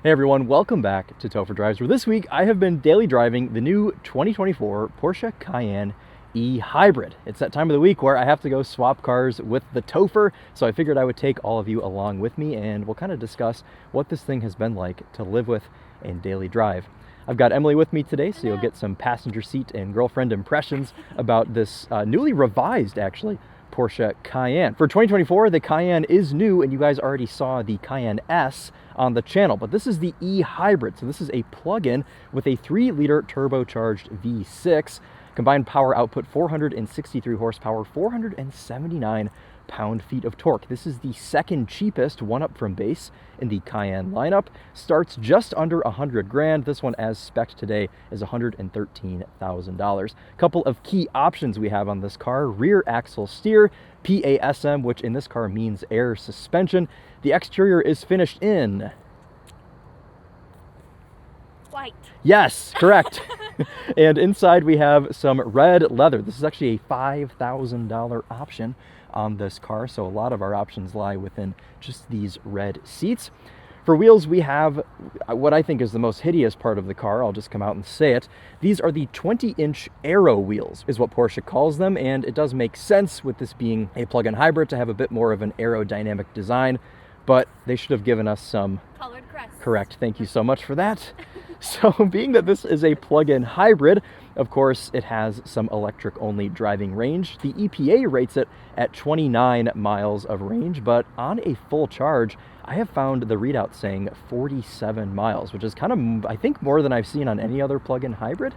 Hey everyone, welcome back to TOPHER Drives, where this week I have been daily driving the new 2024 Porsche Cayenne e-hybrid. It's that time of the week where I have to go swap cars with the TOPHER, so I figured I would take all of you along with me and we'll kind of discuss what this thing has been like to live with and daily drive. I've got Emily with me today, so you'll get some passenger seat and girlfriend impressions about this newly revised, actually, Porsche Cayenne. For 2024, the Cayenne is new, and you guys already saw the Cayenne S on the channel, but this is the e-hybrid. So this is a plug-in with a 3-liter turbocharged V6, combined power output 463 horsepower, 479 pound-feet of torque. This is the second cheapest, one up from base in the Cayenne lineup. Starts just under 100 grand. This one, as spec'd today, is $113,000. Couple of key options we have on this car: rear axle steer, PASM, which in this car means air suspension. The exterior is finished in white. Yes, correct. And inside we have some red leather. This is actually a $5,000 option on this car, so a lot of our options lie within just these red seats. For wheels, we have what I think is the most hideous part of the car. I'll just come out and say it. These are the 20-inch aero wheels, is what Porsche calls them, and it does make sense with this being a plug-in hybrid to have a bit more of an aerodynamic design, but they should have given us some colored crest. Correct. Thank you so much for that. So being that this is a plug-in hybrid, of course, it has some electric-only driving range. The EPA rates it at 29 miles of range, but on a full charge, I have found the readout saying 47 miles, which is kind of, I think, more than I've seen on any other plug-in hybrid.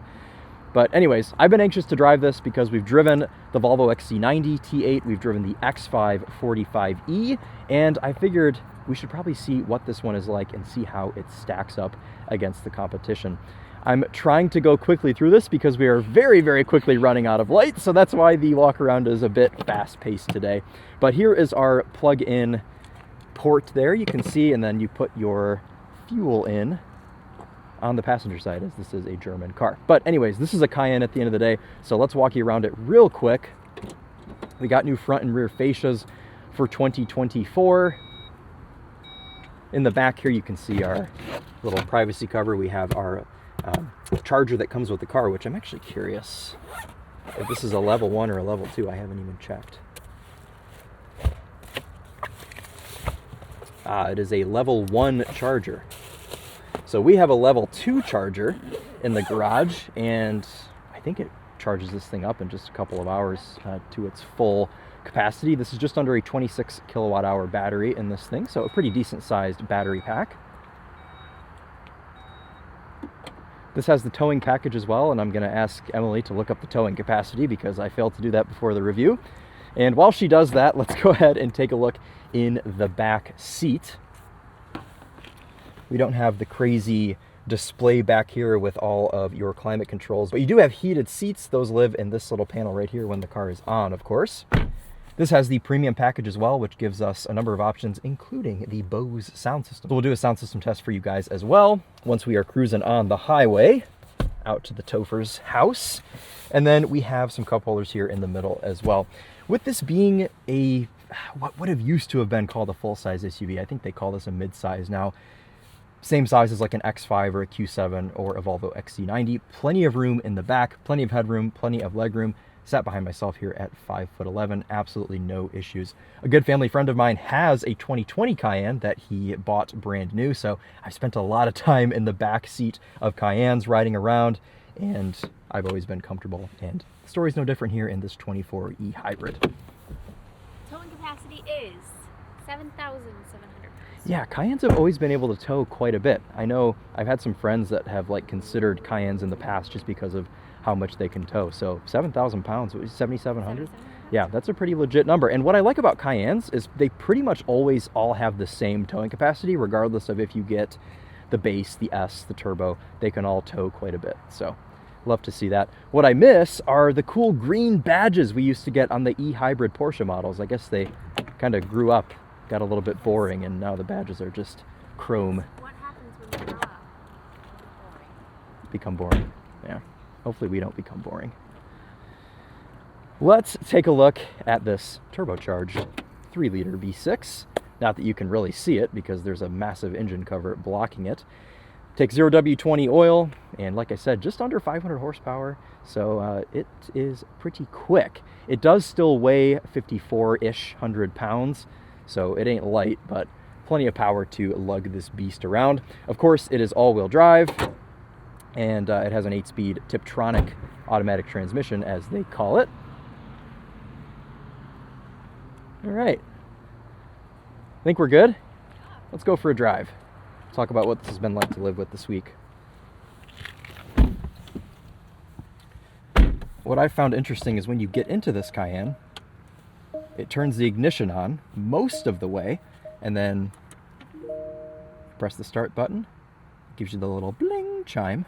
But anyways, I've been anxious to drive this because we've driven the Volvo XC90 T8, we've driven the X5 45e, and I figured we should probably see what this one is like and see how it stacks up against the competition. I'm trying to go quickly through this because we are very, very quickly running out of light, so that's why the walk around is a bit fast-paced today. But here is our plug-in port there, you can see, and then you put your fuel in on the passenger side, as this is a German car. But anyways, this is a Cayenne at the end of the day, so let's walk you around it real quick. We got new front and rear fascias for 2024. In the back here, you can see our little privacy cover. We have our charger that comes with the car, which I'm actually curious if this is a level 1 or a level 2. I haven't even checked. It is a level 1 charger. So we have a level 2 charger in the garage, and I think it charges this thing up in just a couple of hours to its full capacity. This is just under a 26 kilowatt hour battery in this thing, so a pretty decent sized battery pack. This has the towing package as well, and I'm going to ask Emily to look up the towing capacity because I failed to do that before the review. And while she does that, let's go ahead and take a look in the back seat. We don't have the crazy display back here with all of your climate controls, but you do have heated seats. Those live in this little panel right here when the car is on, of course. This has the premium package as well, which gives us a number of options, including the Bose sound system. So we'll do a sound system test for you guys as well once we are cruising on the highway out to the TOPHER's house. And then we have some cup holders here in the middle as well. With this being a, what would have used to have been called a full-size SUV, I think they call this a mid-size now. Same size as like an X5 or a Q7 or a Volvo XC90. Plenty of room in the back, plenty of headroom, plenty of legroom. Sat behind myself here at 5'11", absolutely no issues. A good family friend of mine has a 2020 Cayenne that he bought brand new, so I've spent a lot of time in the back seat of Cayennes riding around, and I've always been comfortable, and the story's no different here in this 24 e-hybrid. Towing capacity is 7,700 pounds. Yeah, Cayennes have always been able to tow quite a bit. I know I've had some friends that have considered Cayennes in the past just because of how much they can tow. So 7,000 pounds, 7,700? Yeah, that's a pretty legit number. And what I like about Cayennes is they pretty much always all have the same towing capacity, regardless of if you get the base, the S, the turbo, they can all tow quite a bit. So love to see that. What I miss are the cool green badges we used to get on the e-hybrid Porsche models. I guess they kind of grew up, got a little bit boring, and now the badges are just chrome. What happens when they grow up? Become boring, yeah. Hopefully we don't become boring. Let's take a look at this turbocharged 3-liter V6. Not that you can really see it because there's a massive engine cover blocking it. Takes 0W20 oil, and like I said, just under 500 horsepower, so it is pretty quick. It does still weigh 54-ish hundred pounds, so it ain't light, but plenty of power to lug this beast around. Of course, it is all-wheel drive, and it has an 8-speed Tiptronic automatic transmission, as they call it. All right. Think we're good? Let's go for a drive. Talk about what this has been like to live with this week. What I found interesting is when you get into this Cayenne, it turns the ignition on most of the way, and then press the start button. It gives you the little bling chime.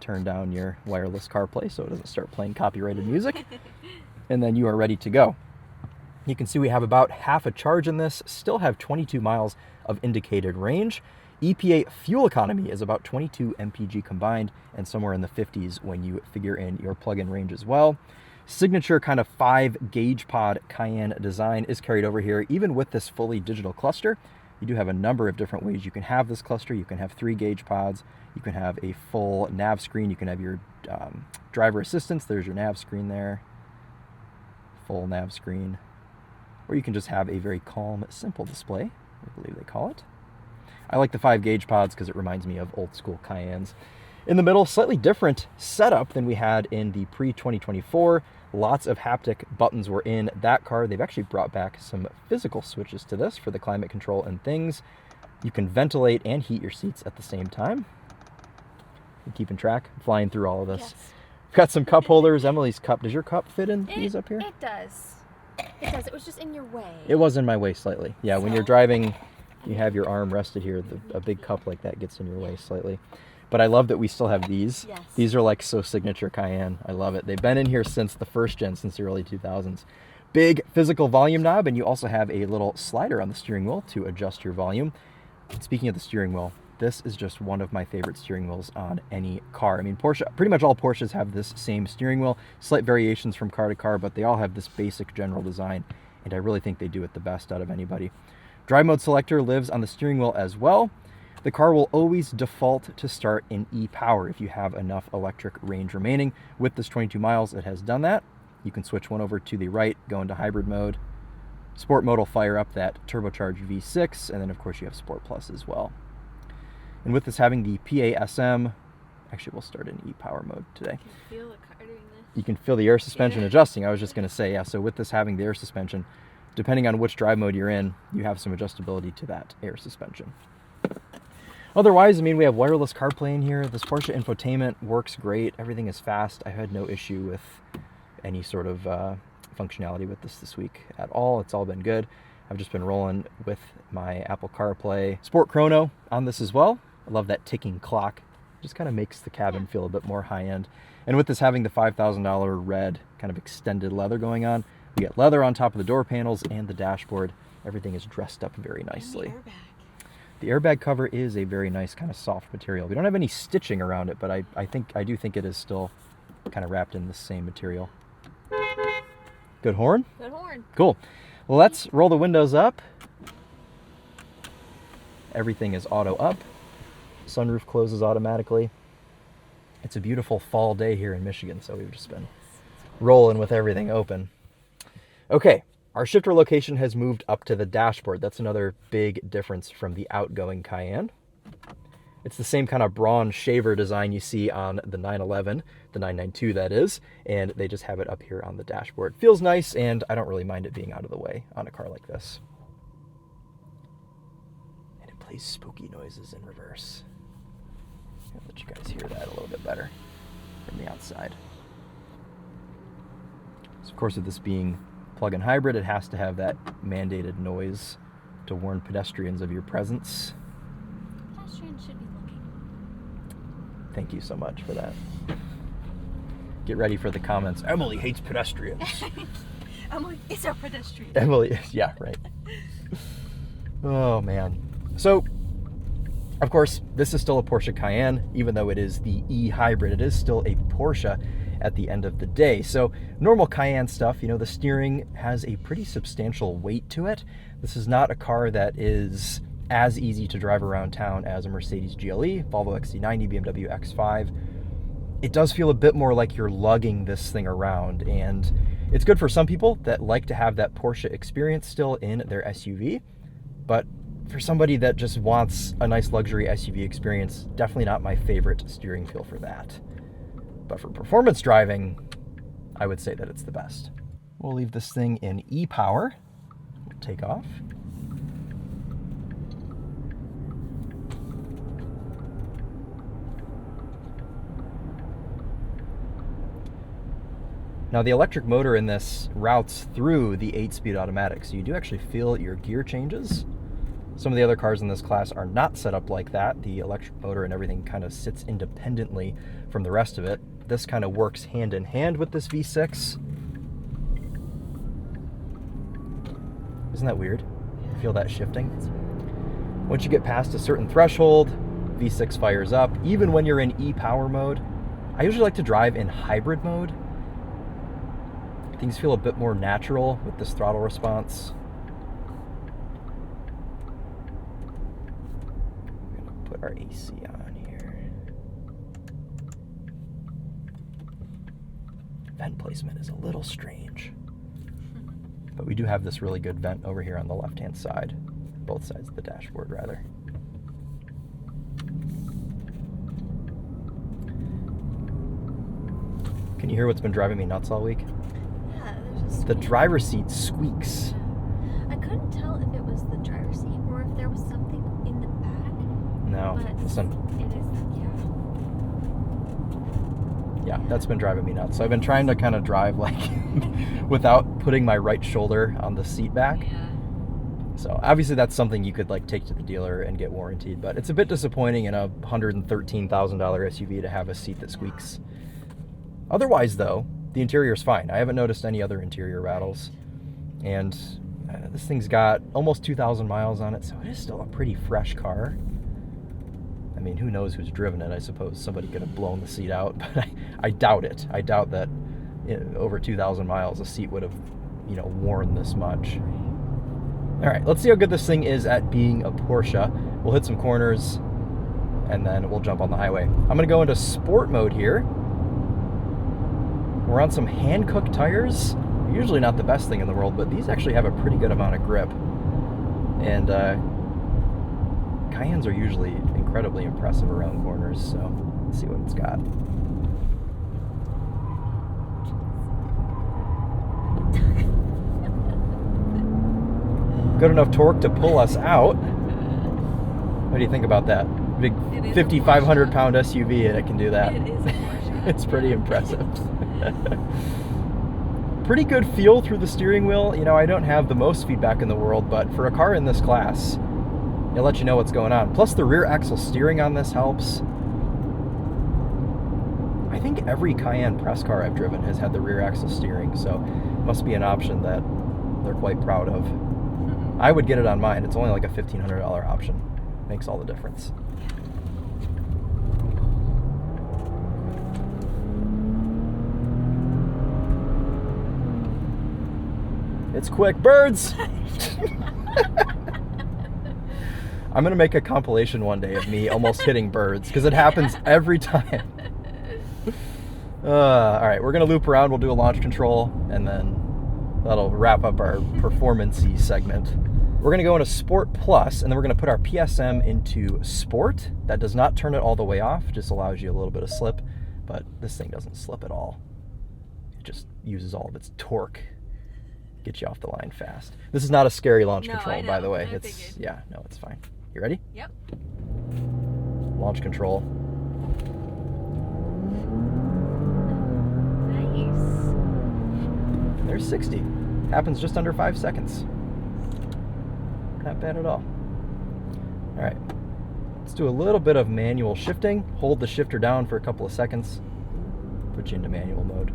Turn down your wireless CarPlay so it doesn't start playing copyrighted music, and then you are ready to go. You can see we have about half a charge in this, still have 22 miles of indicated range. EPA fuel economy is about 22 mpg combined, and somewhere in the 50s when you figure in your plug-in range as well. Signature kind of 5-gauge pod Cayenne design is carried over here. Even with this fully digital cluster, you do have a number of different ways you can have this cluster. You can have 3-gauge pods, you can have a full nav screen, you can have your driver assistance, there's your nav screen there, full nav screen. Or you can just have a very calm, simple display, I believe they call it. I like the 5-gauge pods because it reminds me of old school Cayennes. In the middle, slightly different setup than we had in the pre-2024. Lots of haptic buttons were in that car. They've actually brought back some physical switches to this for the climate control and things. You can ventilate and heat your seats at the same time. I'm keeping track, flying through all of this. Yes. Got some cup holders. Emily's cup. Does your cup fit in these up here? It does. It does. It was just in your way. It was in my way slightly. Yeah, when you're driving, you have your arm rested here. A big cup like that gets in your way slightly. But I love that we still have these. Yes. These are like so signature Cayenne. I love it. They've been in here since the first gen, since the early 2000s. Big physical volume knob, and you also have a little slider on the steering wheel to adjust your volume. And speaking of the steering wheel, this is just one of my favorite steering wheels on any car. I mean, Porsche, pretty much all Porsches have this same steering wheel, slight variations from car to car, but they all have this basic general design, and I really think they do it the best out of anybody. Drive mode selector lives on the steering wheel as well. The car will always default to start in e-power if you have enough electric range remaining. With this 22 miles, it has done that. You can switch one over to the right, go into hybrid mode. Sport mode will fire up that turbocharged V6, and then of course you have Sport Plus as well. And with this having the PASM, actually we'll start in e-power mode today. You can feel the car doing this. You can feel the air suspension adjusting. I was just going to say, yeah, so with this having the air suspension, depending on which drive mode you're in, you have some adjustability to that air suspension. Otherwise, I mean, we have wireless CarPlay in here. This Porsche infotainment works great. Everything is fast. I had no issue with any sort of functionality with this week at all. It's all been good. I've just been rolling with my Apple CarPlay. Sport Chrono on this as well. I love that ticking clock. It just kind of makes the cabin feel a bit more high-end. And with this having the $5,000 red kind of extended leather going on, we get leather on top of the door panels and the dashboard. Everything is dressed up very nicely. And the airbag. The airbag cover is a very nice kind of soft material. We don't have any stitching around it, but I do think it is still kind of wrapped in the same material. Good horn? Good horn. Cool. Well, let's roll the windows up. Everything is auto up. Sunroof closes automatically. It's a beautiful fall day here in Michigan, so we've just been rolling with everything open. Okay, our shifter location has moved up to the dashboard. That's another big difference from the outgoing Cayenne. It's the same kind of bronze shaver design you see on the 911, the 992 that is, and they just have it up here on the dashboard. Feels nice, and I don't really mind it being out of the way on a car like this. And it plays spooky noises in reverse. I'll let you guys hear that a little bit better from the outside. So of course, with this being plug-in hybrid, it has to have that mandated noise to warn pedestrians of your presence. Pedestrians should be looking. Thank you so much for that. Get ready for the comments. Emily hates pedestrians. I'm like, it's a pedestrian. Emily, yeah, right. Oh, man. So, of course, this is still a Porsche Cayenne, even though it is the e-hybrid. It is still a Porsche. at the end of the day. So normal Cayenne stuff, you know, the steering has a pretty substantial weight to it. This is not a car that is as easy to drive around town as a Mercedes GLE, Volvo XC90, BMW X5. It does feel a bit more like you're lugging this thing around, and it's good for some people that like to have that Porsche experience still in their SUV, but for somebody that just wants a nice luxury SUV experience, definitely not my favorite steering feel for that. But for performance driving, I would say that it's the best. We'll leave this thing in e-power. We'll take off. Now the electric motor in this routes through the 8-speed automatic, so you do actually feel your gear changes. Some of the other cars in this class are not set up like that. The electric motor and everything kind of sits independently from the rest of it. This kind of works hand in hand with this V6. Isn't that weird? Feel that shifting? Once you get past a certain threshold, V6 fires up. Even when you're in e-power mode, I usually like to drive in hybrid mode. Things feel a bit more natural with this throttle response. We're gonna put our AC on here. Vent placement is a little strange, but we do have this really good vent over here on the left-hand side, both sides of the dashboard rather. Can you hear what's been driving me nuts all week? The driver's seat squeaks. I couldn't tell if it was the driver's seat or if there was something in the back. No, But listen. it is, Yeah, that's been driving me nuts. So I've been trying to kind of drive like without putting my right shoulder on the seat back. Yeah. So obviously that's something you could like take to the dealer and get warranted, but it's a bit disappointing in a $113,000 SUV to have a seat that squeaks. Otherwise though, the interior is fine. I haven't noticed any other interior rattles. And this thing's got almost 2,000 miles on it, so it is still a pretty fresh car. I mean, who knows who's driven it? I suppose somebody could have blown the seat out, but I doubt it. I doubt that over 2,000 miles, a seat would have, you know, worn this much. All right, let's see how good this thing is at being a Porsche. We'll hit some corners, and then we'll jump on the highway. I'm gonna go into sport mode here. We're on some hand-cooked tires. Usually not the best thing in the world, but these actually have a pretty good amount of grip. And Cayennes are usually incredibly impressive around corners, so let's see what it's got. Good enough torque to pull us out. What do you think about that? Big 5,500 pound SUV and it can do that. It is a Porsche. It's pretty impressive. Pretty good feel through the steering wheel. You know, I don't have the most feedback in the world, but for a car in this class, it'll let you know what's going on. Plus the rear axle steering on this helps. I think every Cayenne press car I've driven has had the rear axle steering, so it must be an option that they're quite proud of. I would get it on mine. It's only like a $1,500 option. Makes all the difference. It's quick, birds! I'm gonna make a compilation one day of me almost hitting birds, because it happens every time. All right, we're gonna loop around, we'll do a launch control, and then that'll wrap up our performance-y segment. We're gonna go into Sport Plus, and then we're gonna put our PSM into Sport. That does not turn it all the way off, just allows you a little bit of slip, but this thing doesn't slip at all. It just uses all of its torque. Get you off the line fast. This is not a scary launch control, by the way. It's figured. Yeah, no, it's fine. You ready? Yep. Launch control. Nice. And there's 60. Happens just under 5 seconds. Not bad at all. All right, let's do a little bit of manual shifting. Hold the shifter down for a couple of seconds. Put you into manual mode.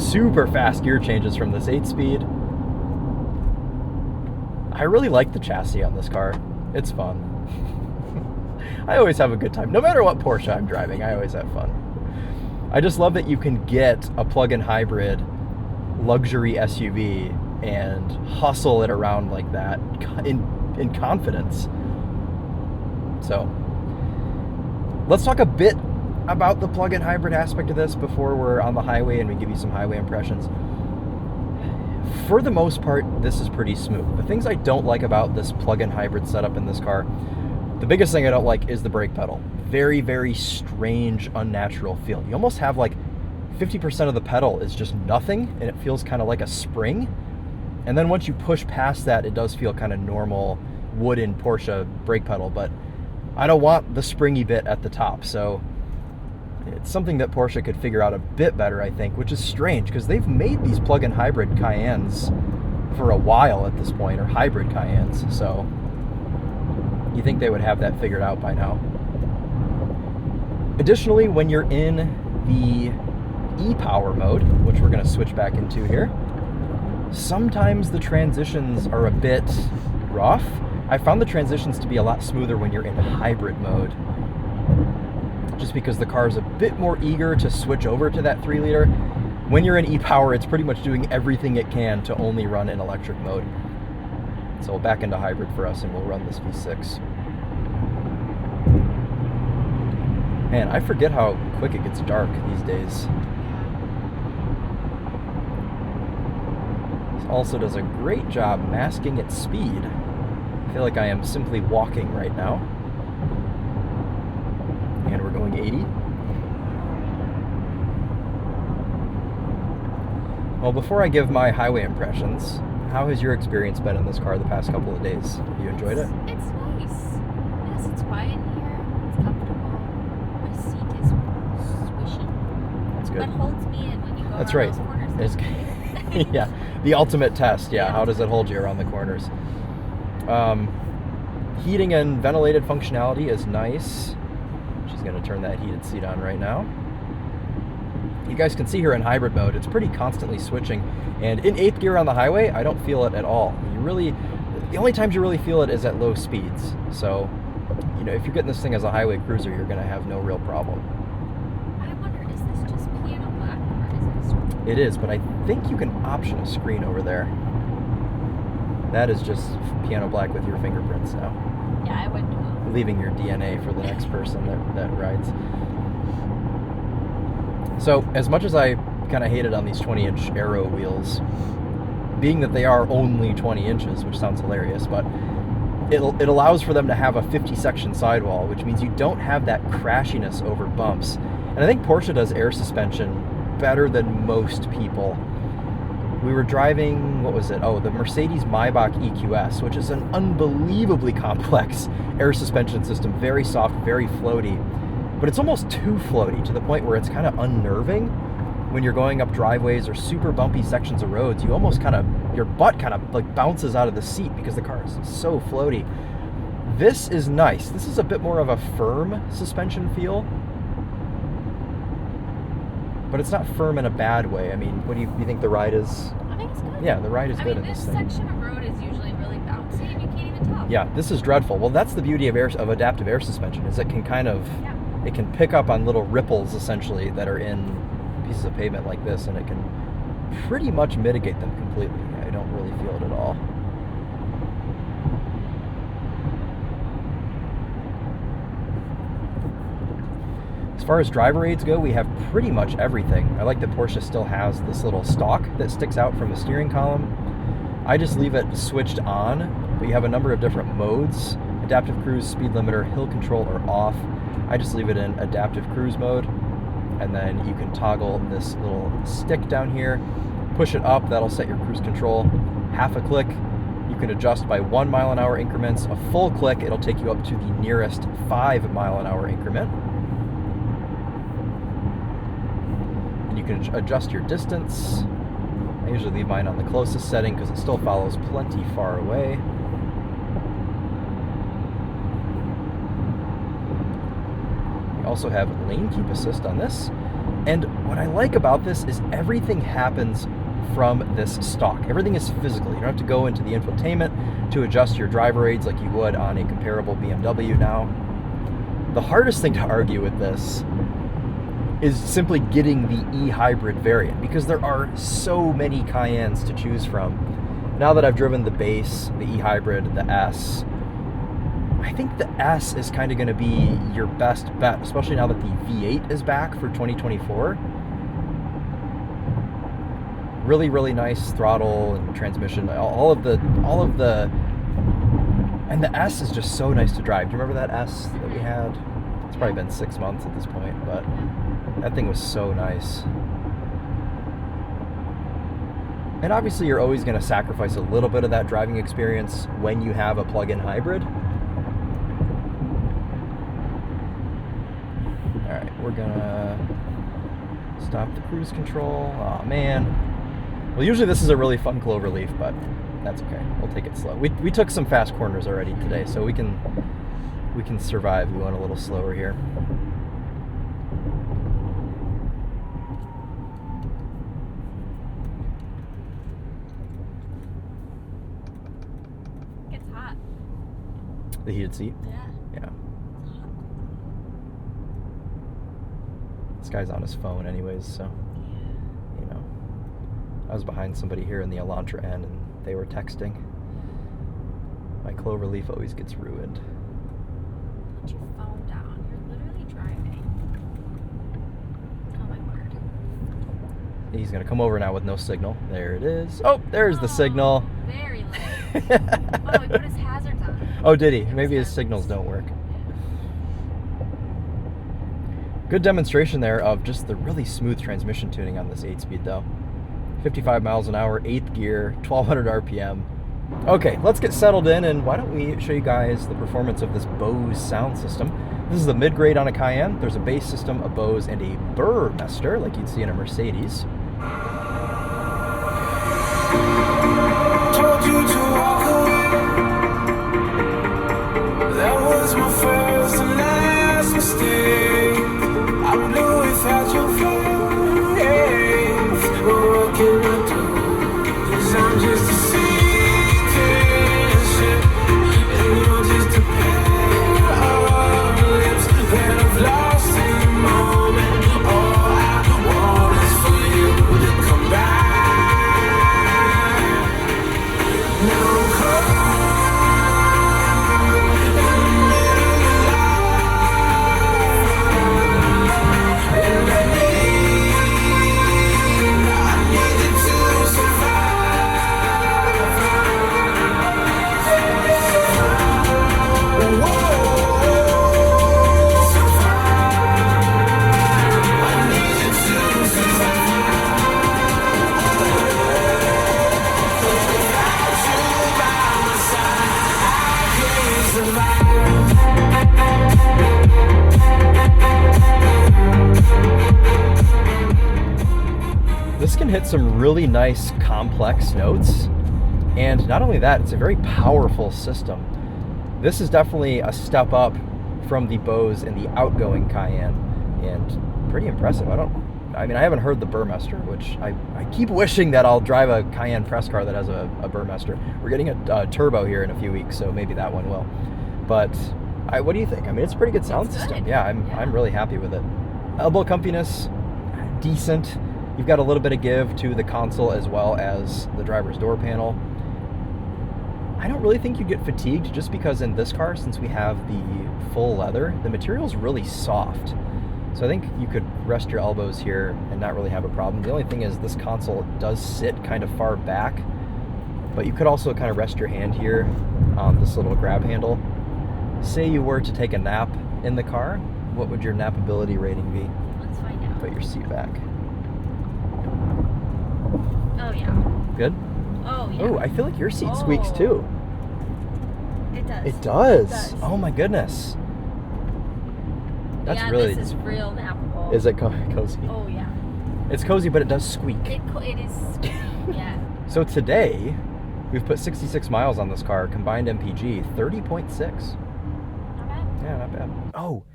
super fast gear changes from this 8-speed. I really like the chassis on this car. It's fun. I always have a good time. No matter what Porsche I'm driving, I always have fun. I just love that you can get a plug-in hybrid luxury SUV and hustle it around like that in confidence. So, let's talk a bit about the plug-in hybrid aspect of this before we're on the highway and we give you some highway impressions. For the most part, this is pretty smooth. The things I don't like about this plug-in hybrid setup in this car, the biggest thing I don't like is the brake pedal. Very, very strange, unnatural feel. You almost have like 50% of the pedal is just nothing, and it feels kind of like a spring. And then once you push past that, it does feel kind of normal wooden Porsche brake pedal, but I don't want the springy bit at the top. So it's something that Porsche could figure out a bit better, I think, which is strange because they've made these plug-in hybrid Cayennes for a while at this point, or hybrid Cayennes. So you think they would have that figured out by now. Additionally, when you're in the e-power mode, which we're going to switch back into here, sometimes the transitions are a bit rough. I found the transitions to be a lot smoother when you're in hybrid mode, just because the car is a bit more eager to switch over to that 3-liter. When you're in e-power, it's pretty much doing everything it can to only run in electric mode. So we'll back into hybrid for us and we'll run this V6. Man, I forget how quick it gets dark these days. This also does a great job masking its speed. I feel like I am simply walking right now. And we're going 80. Well, before I give my highway impressions, how has your experience been in this car the past couple of days? Have you enjoyed it? It's nice. Yes, it's quiet in here. It's comfortable. My seat is squishy. That's good. But holds me in when you go That's around right. those corners. Yeah, the ultimate test. Yeah, how does it hold you around the corners? Heating and ventilated functionality is nice. She's going to turn that heated seat on right now. You guys can see here in hybrid mode, it's pretty constantly switching. And in 8th gear on the highway, I don't feel it at all. The only times you really feel it is at low speeds. So, if you're getting this thing as a highway cruiser, you're going to have no real problem. I wonder, is this just piano black or is it a screen? It is, but I think you can option a screen over there. That is just piano black with your fingerprints now. Yeah, I wouldn't know. Leaving your DNA for the next person that rides. So, as much as I kind of hated on these 20-inch aero wheels, being that they are only 20 inches, which sounds hilarious, but it allows for them to have a 50-section sidewall, which means you don't have that crashiness over bumps. And I think Porsche does air suspension better than most people. We were driving, what was it? Oh, the Mercedes Maybach EQS, which is an unbelievably complex air suspension system, very soft, very floaty. But it's almost too floaty to the point where it's kind of unnerving when you're going up driveways or super bumpy sections of roads. You almost your butt kind of like bounces out of the seat because the car is so floaty. This is nice. This is a bit more of a firm suspension feel, but it's not firm in a bad way. I mean, what do you think the ride is? I think it's good. Yeah, the ride is good in this thing. This section of road is usually really bouncy and you can't even tell. Yeah, this is dreadful. Well, that's the beauty of adaptive air suspension, is it can it can pick up on little ripples essentially that are in pieces of pavement like this, and it can pretty much mitigate them completely. I don't really feel it at all. As far as driver aids go, we have pretty much everything. I like that Porsche still has this little stalk that sticks out from the steering column. I just leave it switched on, but you have a number of different modes: adaptive cruise, speed limiter, hill control, or off. I just leave it in adaptive cruise mode, and then you can toggle this little stick down here, push it up, that'll set your cruise control. Half a click, you can adjust by 1 mile an hour increments. A full click, it'll take you up to the nearest 5 mile an hour increment. And you can adjust your distance. I usually leave mine on the closest setting because it still follows plenty far away. We also have lane keep assist on this. And what I like about this is everything happens from this stock. Everything is physical. You don't have to go into the infotainment to adjust your driver aids like you would on a comparable BMW now. The hardest thing to argue with this is simply getting the e-hybrid variant, because there are so many Cayennes to choose from. Now that I've driven the base, the e-hybrid, the S, I think the S is kind of going to be your best bet, especially now that the V8 is back for 2024. Really, really nice throttle and transmission. All of the, and the S is just so nice to drive. Do you remember that S that we had? It's probably been 6 months at this point, but that thing was so nice. And obviously you're always going to sacrifice a little bit of that driving experience when you have a plug-in hybrid. Alright, we're gonna stop the cruise control. Oh man. Well, usually this is a really fun cloverleaf, but that's okay. We'll take it slow. We took some fast corners already today, so we can survive. We went a little slower here. It's hot. The heated seat? Yeah. Yeah. This guy's on his phone anyways, so, you know. I was behind somebody here in the Elantra N and they were texting. My cloverleaf always gets ruined. Put your phone down. You're literally driving. Oh my word. He's gonna come over now with no signal. There it is. Oh, there's the signal. Very late. Oh, he put his hazards on. Oh, did he? Maybe his signals don't work. Good demonstration there of just the really smooth transmission tuning on this 8-speed though. 55 miles an hour, 8th gear, 1200 RPM. Okay, let's get settled in, and why don't we show you guys the performance of this Bose sound system. This is the mid-grade on a Cayenne. There's a bass system, a Bose, and a Burmester, like you'd see in a Mercedes. Told you to walk away. That was my first and last mistake. I'm blue without your face. What can I do? 'Cause I'm just a sinking ship, and you're just a pair of lips that I've lost in the moment. All I want is for you to come back. Now I'm caught in the middle of life, and I need you to survive. Whoa, survive. I need you to survive. Without you by my side, I can't survive. This can hit some really nice complex notes, and not only that, it's a very powerful system. This is definitely a step up from the Bose and the outgoing Cayenne, and pretty impressive. I haven't heard the Burmester, which I keep wishing that I'll drive a Cayenne press car that has a Burmester. We're getting a turbo here in a few weeks, so maybe that one will. But what do you think? I mean, it's a pretty good sound It's system. good. Yeah, I'm really happy with it. Elbow comfiness, decent. You've got a little bit of give to the console as well as the driver's door panel. I don't really think you get fatigued, just because in this car, since we have the full leather, the material's really soft. So I think you could rest your elbows here and not really have a problem. The only thing is this console does sit kind of far back, but you could also kind of rest your hand here on this little grab handle. Say you were to take a nap in the car, what would your napability rating be? Let's find out. Put your seat back. Oh yeah. Good? Oh yeah. Oh, I feel like your seat squeaks too. It does. It does. It does. Oh my goodness. That's yeah, really. this is real nappable. Is it cozy? Oh yeah. It's cozy, but it does squeak. It is. Yeah. So today, we've put 66 miles on this car, combined MPG 30.6. Not bad. Yeah, not bad. Oh,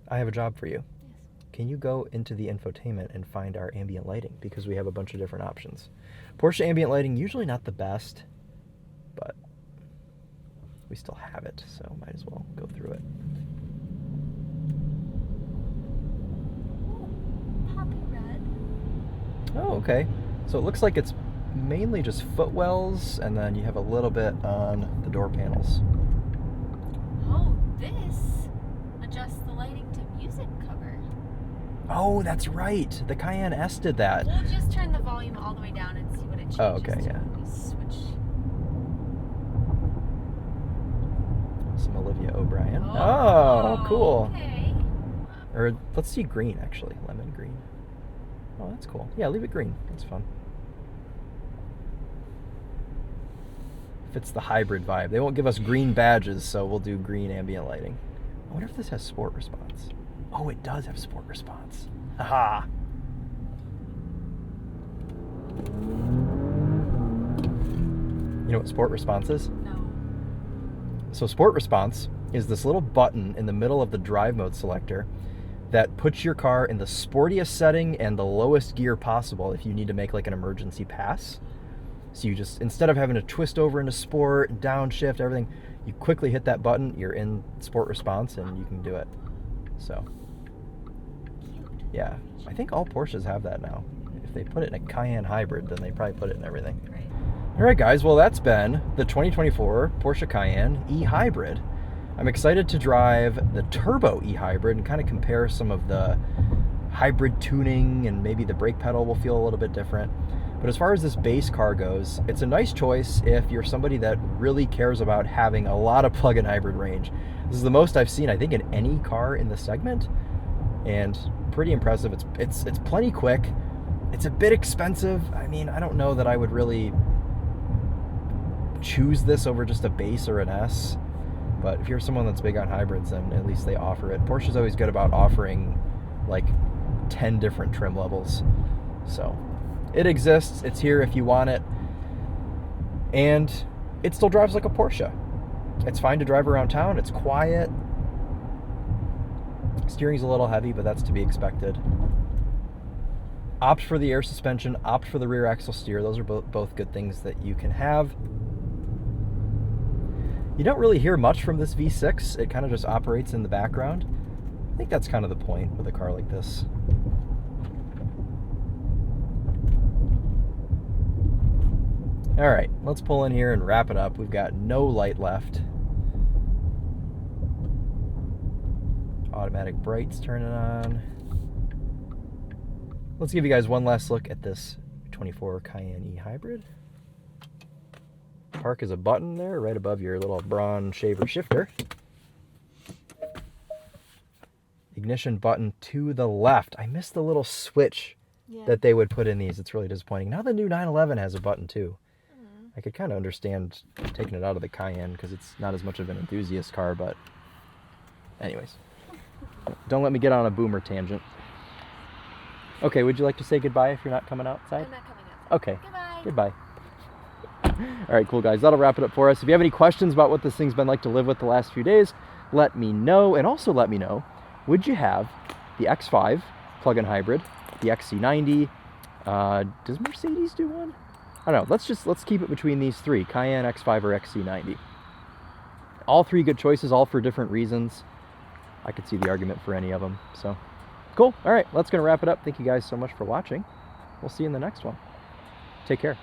I have a job for you. Yes. can you go into the infotainment and find our ambient lighting? Because we have a bunch of different options. Porsche ambient lighting, usually not the best, but we still have it, so might as well go through it. Poppy red. Oh, okay. So it looks like it's mainly just footwells, and then you have a little bit on the door panels. Oh, this adjusts the lighting to music cover. Oh, that's right. The Cayenne S did that. We'll just turn the volume all the way down and see what it changes. Oh, okay, to yeah. when we switch. Some Olivia O'Brien. Oh, Oh, cool. Okay. Or let's see green, actually. Lemon green. Oh, that's cool. Yeah, leave it green. That's fun. Fits the hybrid vibe. They won't give us green badges, so we'll do green ambient lighting. I wonder if this has sport response. Oh, it does have sport response. Aha! You know what sport response is? No. So sport response is this little button in the middle of the drive mode selector that puts your car in the sportiest setting and the lowest gear possible if you need to make like an emergency pass. So you just, instead of having to twist over into sport, downshift, everything, you quickly hit that button, you're in sport response, and you can do it. So, Cute. yeah, I think all Porsches have that now. If they put it in a Cayenne hybrid, then they probably put it in everything. Right. All right, guys, well, that's been the 2024 Porsche Cayenne e-hybrid. I'm excited to drive the turbo e-hybrid and kind of compare some of the hybrid tuning, and maybe the brake pedal will feel a little bit different. But as far as this base car goes, it's a nice choice if you're somebody that really cares about having a lot of plug-in hybrid range. This is the most I've seen, I think, in any car in the segment, and pretty impressive. It's plenty quick. It's a bit expensive. I mean, I don't know that I would really choose this over just a base or an S, but if you're someone that's big on hybrids, then at least they offer it. Porsche's always good about offering like 10 different trim levels. So it exists, it's here if you want it, and it still drives like a Porsche. It's fine to drive around town, it's quiet. Steering's a little heavy, but that's to be expected. Opt for the air suspension, opt for the rear axle steer. Those are both good things that you can have. You don't really hear much from this V6. It kind of just operates in the background. I think that's kind of the point with a car like this. All right, let's pull in here and wrap it up. We've got no light left. Automatic brights turning on. Let's give you guys one last look at this 24 Cayenne e-hybrid. Park is a button there right above your little Braun shaver shifter. Ignition button to the left. I missed the little switch that they would put in these. It's really disappointing. Now the new 911 has a button too. I could kind of understand taking it out of the Cayenne because it's not as much of an enthusiast car, but anyways. Don't let me get on a boomer tangent. Okay, would you like to say goodbye if you're not coming outside? I'm not coming outside. Okay. Goodbye. Goodbye. All right, cool, guys. That'll wrap it up for us. If you have any questions about what this thing's been like to live with the last few days, let me know. And also let me know, would you have the X5 plug-in hybrid, the XC90? Does Mercedes do one? I don't know. Let's keep it between these three, Cayenne, X5, or XC90. All three good choices, all for different reasons. I could see the argument for any of them. So, cool. All right, that's going to wrap it up. Thank you guys so much for watching. We'll see you in the next one. Take care.